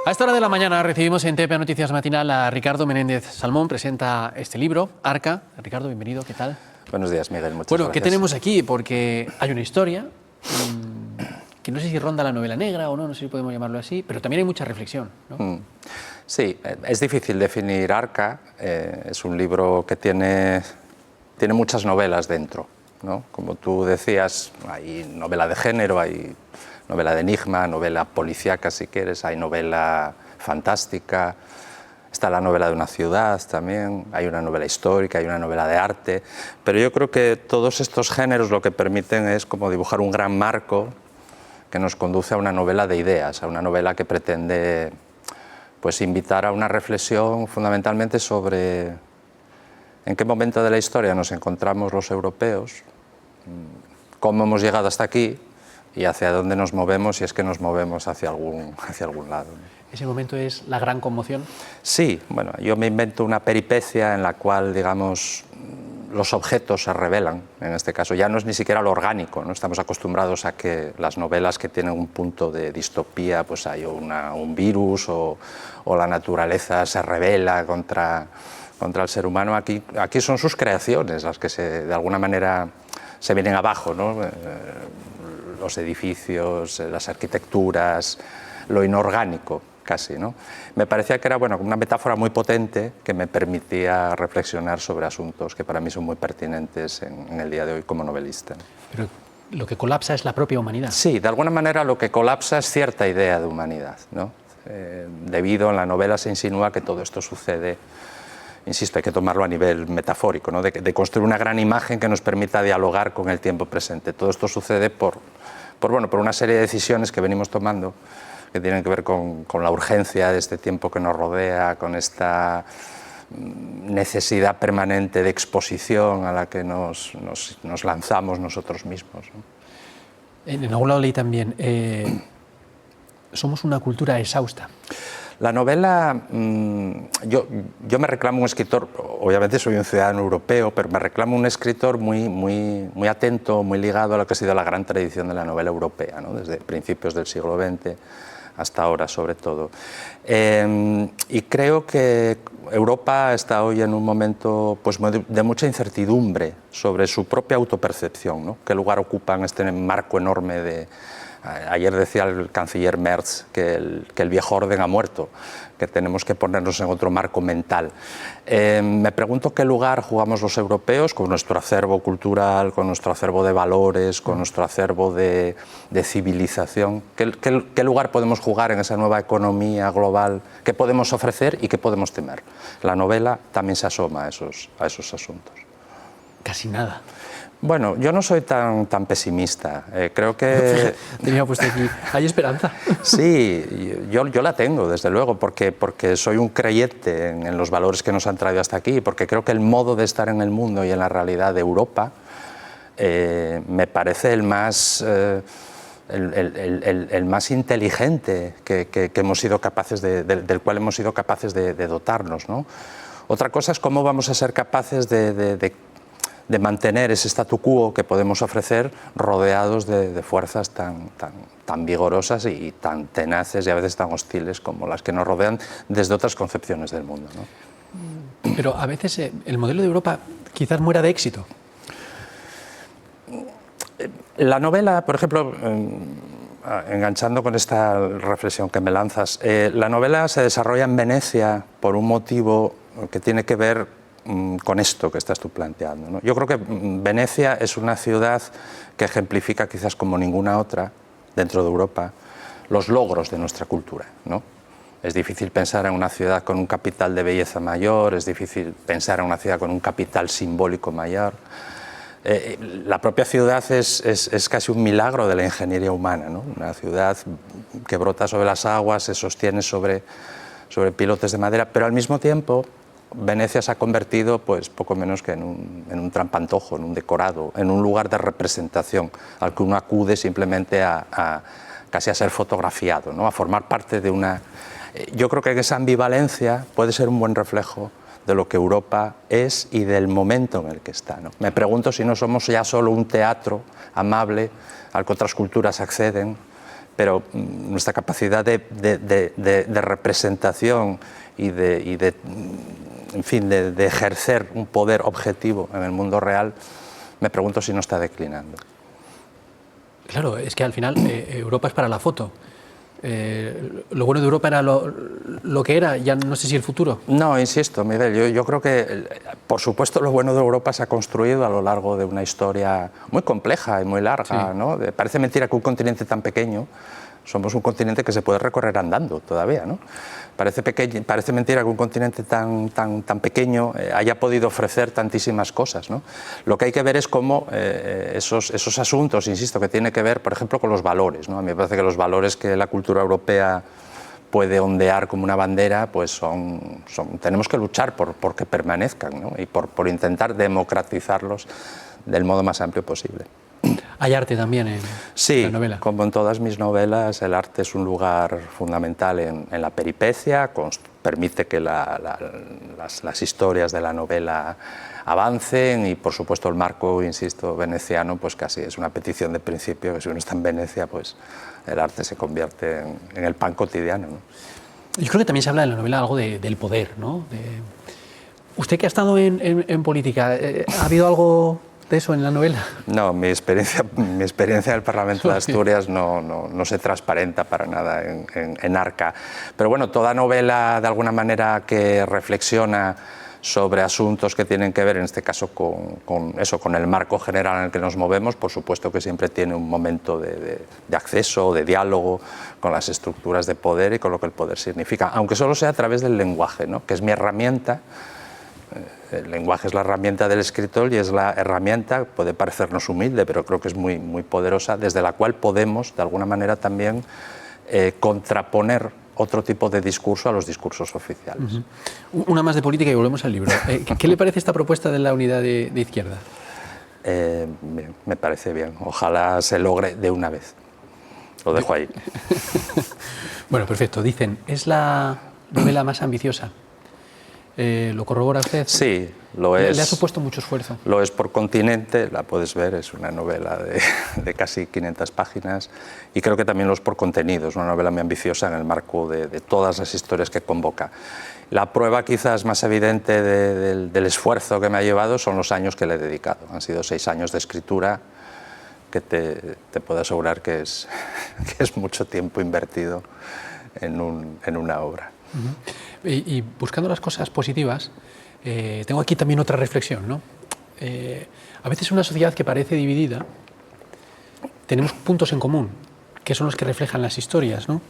A esta hora de la mañana recibimos en TPA Noticias Matinal a Ricardo Menéndez Salmón. Presenta este libro, Arca. Ricardo, bienvenido, ¿qué tal? Buenos días, Miguel, muchas gracias. Bueno, ¿qué tenemos aquí? Porque hay una historia que no sé si ronda la novela negra o no, no sé si podemos llamarlo así, pero también hay mucha reflexión, ¿no? Sí, es difícil definir Arca. Es un libro que tiene muchas novelas dentro, ¿no? Como tú decías, hay novela de género, hay novela de enigma, novela policíaca si quieres, hay novela fantástica, está la novela de una ciudad también, hay una novela histórica, hay una novela de arte, pero yo creo que todos estos géneros lo que permiten es como dibujar un gran marco que nos conduce a una novela de ideas, a una novela que pretende pues invitar a una reflexión fundamentalmente sobre en qué momento de la historia nos encontramos los europeos, cómo hemos llegado hasta aquí y hacia dónde nos movemos, si es que nos movemos hacia algún lado. ¿Ese momento es la gran conmoción? Sí, bueno, yo me invento una peripecia en la cual, digamos, los objetos se revelan, en este caso ya no es ni siquiera lo orgánico, ¿no? Estamos acostumbrados a que las novelas que tienen un punto de distopía, pues hay un virus o la naturaleza se revela contra el ser humano. Aquí son sus creaciones las que de alguna manera se vienen abajo, ¿no? Los edificios, las arquitecturas, lo inorgánico casi, ¿no? Me parecía que era una metáfora muy potente que me permitía reflexionar sobre asuntos que para mí son muy pertinentes en el día de hoy como novelista. Pero lo que colapsa es la propia humanidad. Sí, de alguna manera lo que colapsa es cierta idea de humanidad, ¿no? Debido en la novela se insinúa que todo esto sucede, insisto, hay que tomarlo a nivel metafórico, ¿no? de construir una gran imagen que nos permita dialogar con el tiempo presente. Todo esto sucede por una serie de decisiones que venimos tomando que tienen que ver con la urgencia de este tiempo que nos rodea, con esta necesidad permanente de exposición a la que nos lanzamos nosotros mismos, ¿no? En algún lado leí también, somos una cultura exhausta. La novela, yo me reclamo un escritor, obviamente soy un ciudadano europeo, pero me reclamo un escritor muy atento, muy ligado a lo que ha sido la gran tradición de la novela europea, ¿no? Desde principios del siglo XX hasta ahora, sobre todo. Y creo que Europa está hoy en un momento pues, de mucha incertidumbre sobre su propia autopercepción, ¿no? Qué lugar ocupa en este marco enorme de... Ayer decía el canciller Merz que el viejo orden ha muerto, que tenemos que ponernos en otro marco mental. Me pregunto qué lugar jugamos los europeos con nuestro acervo cultural, con nuestro acervo de valores, con nuestro acervo de civilización. ¿Qué lugar podemos jugar en esa nueva economía global? ¿Qué podemos ofrecer y qué podemos temer? La novela también se asoma a esos asuntos. Casi nada. Bueno, yo no soy tan pesimista. Creo que... Tenía puesto aquí, ¿hay esperanza? Sí, yo la tengo, desde luego, porque soy un creyente en los valores que nos han traído hasta aquí, porque creo que el modo de estar en el mundo y en la realidad de Europa me parece el más inteligente que hemos sido capaces del cual hemos sido capaces de dotarnos, ¿no? Otra cosa es cómo vamos a ser capaces de mantener ese statu quo que podemos ofrecer rodeados de fuerzas tan vigorosas y tan tenaces y a veces tan hostiles como las que nos rodean desde otras concepciones del mundo, ¿no? Pero a veces el modelo de Europa quizás muera de éxito. La novela, por ejemplo, enganchando con esta reflexión que me lanzas, la novela se desarrolla en Venecia por un motivo que tiene que ver con esto que estás tú planteando, ¿no? Yo creo que Venecia es una ciudad que ejemplifica quizás como ninguna otra dentro de Europa los logros de nuestra cultura, ¿no? Es difícil pensar en una ciudad con un capital de belleza mayor, es difícil pensar en una ciudad con un capital simbólico mayor. La propia ciudad es casi un milagro de la ingeniería humana, ¿no? Una ciudad que brota sobre las aguas, se sostiene sobre pilotes de madera, pero al mismo tiempo Venecia se ha convertido pues, poco menos que en un trampantojo, en un decorado, en un lugar de representación al que uno acude simplemente casi a ser fotografiado, ¿no? A formar parte de una... Yo creo que esa ambivalencia puede ser un buen reflejo de lo que Europa es y del momento en el que está, ¿no? Me pregunto si no somos ya solo un teatro amable al que otras culturas acceden, pero nuestra capacidad de representación y en fin, de ejercer un poder objetivo en el mundo real, me pregunto si no está declinando. Claro, es que al final Europa es para la foto. Lo bueno de Europa era lo que era, ya no sé si el futuro. No, insisto, Miguel, yo creo que, por supuesto, lo bueno de Europa se ha construido a lo largo de una historia muy compleja y muy larga, Sí. ¿no? Parece mentira que un continente tan pequeño, somos un continente que se puede recorrer andando todavía, ¿no? Parece mentira que un continente tan pequeño haya podido ofrecer tantísimas cosas, ¿no? Lo que hay que ver es cómo esos asuntos, insisto, que tiene que ver, por ejemplo, con los valores, ¿no? A mí me parece que los valores que la cultura europea puede ondear como una bandera, pues tenemos que luchar por que permanezcan, ¿no? Y por intentar democratizarlos del modo más amplio posible. Hay arte también en la novela. Sí, como en todas mis novelas, el arte es un lugar fundamental en la peripecia, permite que las historias de la novela avancen y, por supuesto, el marco, insisto, veneciano, pues casi es una petición de principio, que si uno está en Venecia, pues el arte se convierte en el pan cotidiano, ¿no? Yo creo que también se habla en la novela algo del poder, ¿no? Usted que ha estado en política, ¿ha habido algo de eso en la novela? No, mi experiencia en el Parlamento de Asturias no se transparenta para nada en Arca. Pero bueno, toda novela de alguna manera que reflexiona sobre asuntos que tienen que ver, en este caso, con el marco general en el que nos movemos, por supuesto que siempre tiene un momento de acceso, de diálogo con las estructuras de poder y con lo que el poder significa, aunque solo sea a través del lenguaje, ¿no? Que es mi herramienta. El lenguaje es la herramienta del escritor y es la herramienta, puede parecernos humilde, pero creo que es muy, muy poderosa, desde la cual podemos, de alguna manera, también contraponer otro tipo de discurso a los discursos oficiales. Una más de política y volvemos al libro. ¿Qué le parece esta propuesta de la unidad de izquierda? Me parece bien. Ojalá se logre de una vez. Lo dejo ahí. Bueno, perfecto. Dicen, ¿es la novela más ambiciosa? ¿Lo corrobora usted? Sí, lo es. ¿Le ha supuesto mucho esfuerzo? Lo es por continente, la puedes ver, es una novela de casi 500 páginas y creo que también lo es por contenido, es una novela muy ambiciosa en el marco de todas las historias que convoca. La prueba quizás más evidente del esfuerzo que me ha llevado son los años que le he dedicado. Han sido 6 años de escritura que te puedo asegurar que es mucho tiempo invertido en una obra. Y buscando las cosas positivas, tengo aquí también otra reflexión, ¿no? A veces en una sociedad que parece dividida, tenemos puntos en común, que son los que reflejan las historias, ¿no?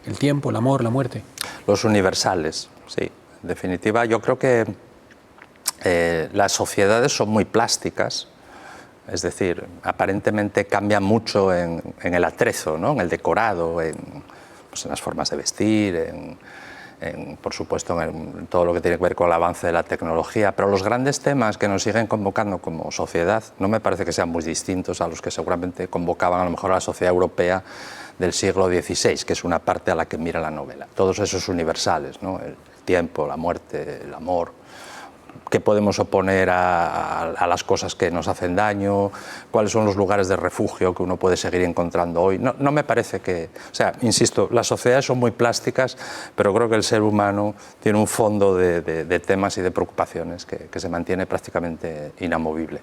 El tiempo, el amor, la muerte. Los universales, sí. En definitiva, yo creo que las sociedades son muy plásticas, es decir, aparentemente cambian mucho en el atrezo, ¿no? En el decorado, en las formas de vestir, por supuesto, en todo lo que tiene que ver con el avance de la tecnología, pero los grandes temas que nos siguen convocando como sociedad no me parece que sean muy distintos a los que seguramente convocaban a lo mejor a la sociedad europea del siglo XVI, que es una parte a la que mira la novela. Todos esos universales, ¿no? El tiempo, la muerte, el amor. ¿Qué podemos oponer a las cosas que nos hacen daño? ¿Cuáles son los lugares de refugio que uno puede seguir encontrando hoy? No me parece que... O sea, insisto, las sociedades son muy plásticas, pero creo que el ser humano tiene un fondo de temas y de preocupaciones que se mantiene prácticamente inamovible.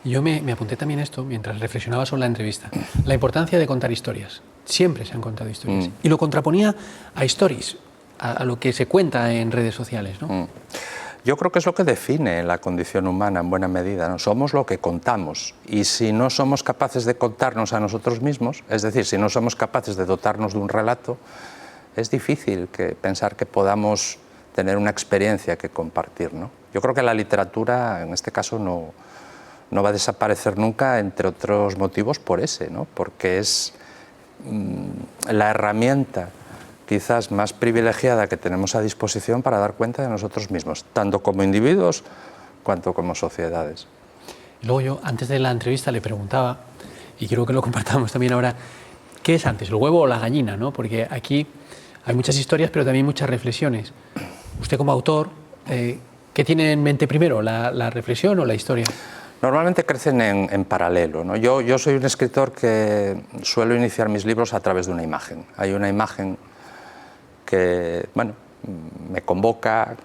Yo me apunté también esto mientras reflexionaba sobre la entrevista. La importancia de contar historias. Siempre se han contado historias. Y lo contraponía a stories, a lo que se cuenta en redes sociales, ¿no? Yo creo que es lo que define la condición humana en buena medida, ¿no? Somos lo que contamos y si no somos capaces de contarnos a nosotros mismos, es decir, si no somos capaces de dotarnos de un relato, es difícil pensar que podamos tener una experiencia que compartir, ¿no? Yo creo que la literatura, en este caso, no va a desaparecer nunca, entre otros motivos por ese, ¿no? Porque es la herramienta quizás más privilegiada que tenemos a disposición para dar cuenta de nosotros mismos, tanto como individuos cuanto como sociedades. Y luego yo, antes de la entrevista, le preguntaba, y quiero que lo compartamos también ahora, ¿qué es antes, el huevo o la gallina, ¿no? Porque aquí hay muchas historias, pero también muchas reflexiones. Usted como autor, ¿qué tiene en mente primero, la reflexión o la historia? Normalmente crecen en paralelo, ¿no? Yo soy un escritor que suelo iniciar mis libros a través de una imagen. Hay una imagen que, bueno, me convoca,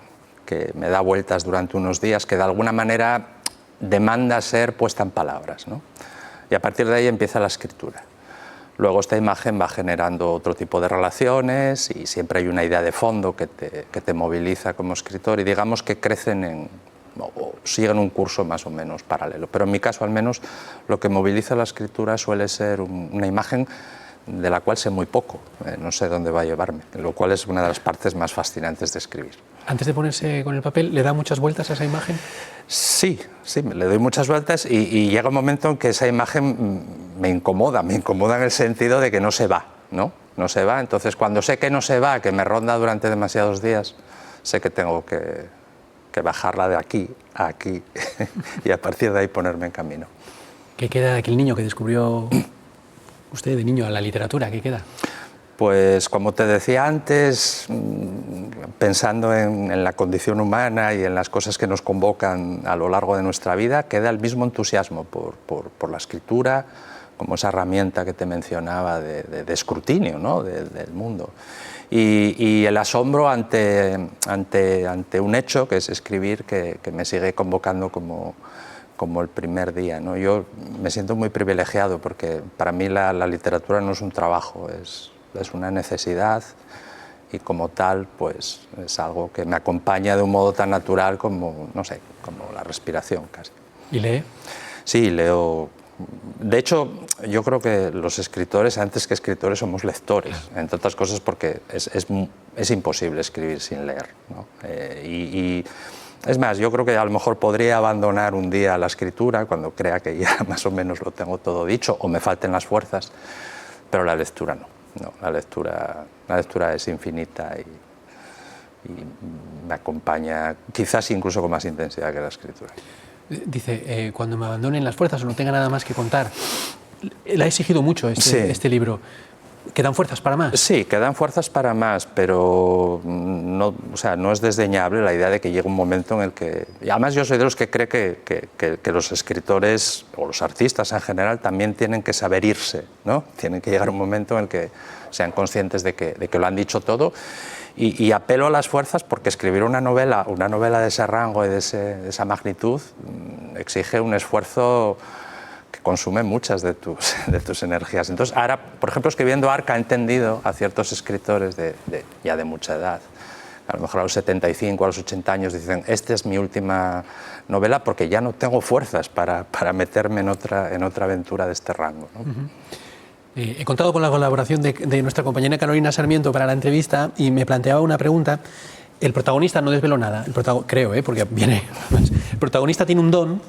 que me da vueltas durante unos días, que de alguna manera demanda ser puesta en palabras, ¿no? Y a partir de ahí empieza la escritura. Luego esta imagen va generando otro tipo de relaciones y siempre hay una idea de fondo que te moviliza como escritor y digamos que crecen o siguen un curso más o menos paralelo. Pero en mi caso al menos lo que moviliza la escritura suele ser una imagen de la cual sé muy poco, no sé dónde va a llevarme, lo cual es una de las partes más fascinantes de escribir. Antes de ponerse con el papel, ¿le da muchas vueltas a esa imagen? Sí, le doy muchas vueltas y llega un momento en que esa imagen me incomoda en el sentido de que no se va, ¿no? No se va, entonces cuando sé que no se va, que me ronda durante demasiados días, sé que tengo que bajarla de aquí a aquí y a partir de ahí ponerme en camino. ¿Qué queda de aquel niño que descubrió usted de niño a la literatura? ¿Qué queda? Pues como te decía antes, pensando en la condición humana y en las cosas que nos convocan a lo largo de nuestra vida, queda el mismo entusiasmo por la escritura, como esa herramienta que te mencionaba de escrutinio, ¿no? del mundo. Y el asombro ante un hecho, que es escribir, que me sigue convocando como el primer día, ¿no? Yo me siento muy privilegiado porque para mí la literatura no es un trabajo, es una necesidad y como tal pues es algo que me acompaña de un modo tan natural como, no sé, como la respiración casi. ¿Y lee? Sí, leo. De hecho, yo creo que los escritores, antes que escritores, somos lectores, entre otras cosas porque es imposible escribir sin leer, ¿no? Es más, yo creo que a lo mejor podría abandonar un día la escritura cuando crea que ya más o menos lo tengo todo dicho o me falten las fuerzas, pero la lectura no. No, la lectura es infinita y me acompaña quizás incluso con más intensidad que la escritura. Dice, cuando me abandonen las fuerzas o no tenga nada más que contar. Le ha exigido mucho este libro. ¿Quedan fuerzas para más? Sí, quedan fuerzas para más, pero no, o sea, no es desdeñable la idea de que llegue un momento en el que... Y además yo soy de los que cree que los escritores o los artistas en general también tienen que saber irse, ¿no? Tienen que llegar un momento en el que sean conscientes de que lo han dicho todo y apelo a las fuerzas porque escribir una novela de ese rango y de esa magnitud exige un esfuerzo que consume muchas de tus energías. Entonces, ahora, por ejemplo, escribiendo Arca he entendido a ciertos escritores ya de mucha edad, a lo mejor a los 75, a los 80 años, dicen, esta es mi última novela porque ya no tengo fuerzas para meterme en otra aventura de este rango, ¿no? He contado con la colaboración de nuestra compañera Carolina Sarmiento para la entrevista y me planteaba una pregunta. El protagonista no desveló nada, creo, porque viene... El protagonista tiene un don,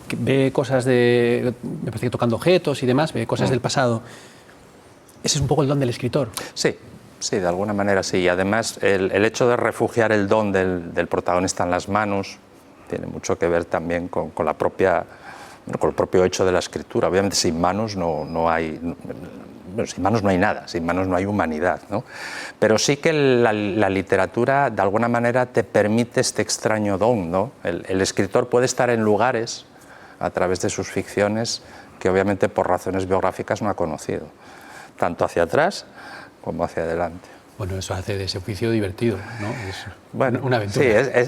que ve cosas me parece que tocando objetos y demás, ve cosas del pasado. Ese es un poco el don del escritor. Sí, de alguna manera sí. Y además el hecho de refugiar el don del protagonista en las manos tiene mucho que ver también con el propio hecho de la escritura. Obviamente sin manos no hay nada, sin manos no hay humanidad, ¿no? Pero sí que la literatura de alguna manera te permite este extraño don, ¿no? El escritor puede estar en lugares a través de sus ficciones que obviamente por razones biográficas no ha conocido, tanto hacia atrás como hacia adelante. Bueno, eso hace de ese oficio divertido, ¿no? Es una aventura. Sí,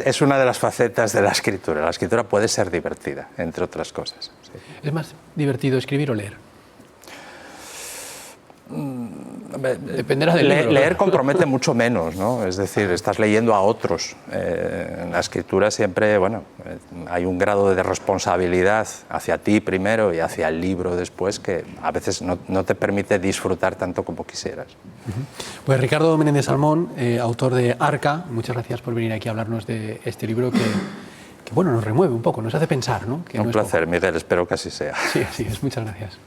es una de las facetas de la escritura. La escritura puede ser divertida, entre otras cosas. Sí. ¿Es más divertido escribir o leer? Dependerá del libro. Leer compromete mucho menos, ¿no? Es decir, estás leyendo a otros. En la escritura siempre, hay un grado de responsabilidad hacia ti primero y hacia el libro después que a veces no te permite disfrutar tanto como quisieras. Pues Ricardo Menéndez Salmón, autor de Arca, muchas gracias por venir aquí a hablarnos de este libro que nos remueve un poco, nos hace pensar, ¿no? Un placer, Miguel, espero que así sea. Sí, así es, muchas gracias.